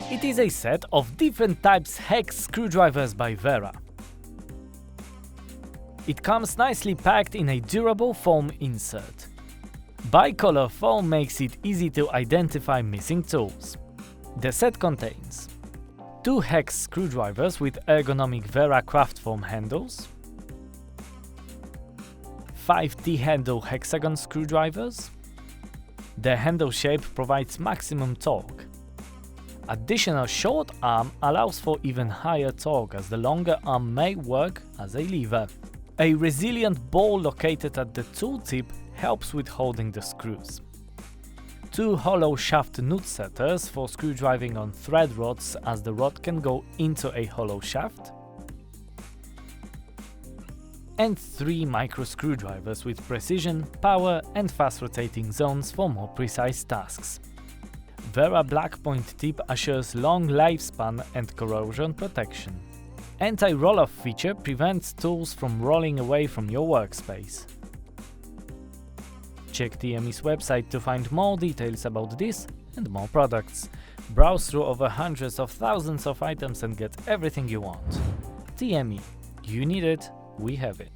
It is a set of different types hex screwdrivers by Wera. It comes nicely packed in a durable foam insert. Bicolor foam makes it easy to identify missing tools. The set contains 2 hex screwdrivers with ergonomic Wera Kraftform handles, 5 T-handle hexagon screwdrivers. The handle shape provides maximum torque. Additional short arm allows for even higher torque, as the longer arm may work as a lever. A resilient ball located at the tool tip helps with holding the screws. 2 hollow shaft nut setters for screwdriving on thread rods, as the rod can go into a hollow shaft. And 3 micro screwdrivers with precision, power and fast rotating zones for more precise tasks. Wera black point tip assures long lifespan and corrosion protection. Anti-roll-off feature prevents tools from rolling away from your workspace. Check TME's website to find more details about this and more products. Browse through over hundreds of thousands of items and get everything you want. TME. You need it, we have it.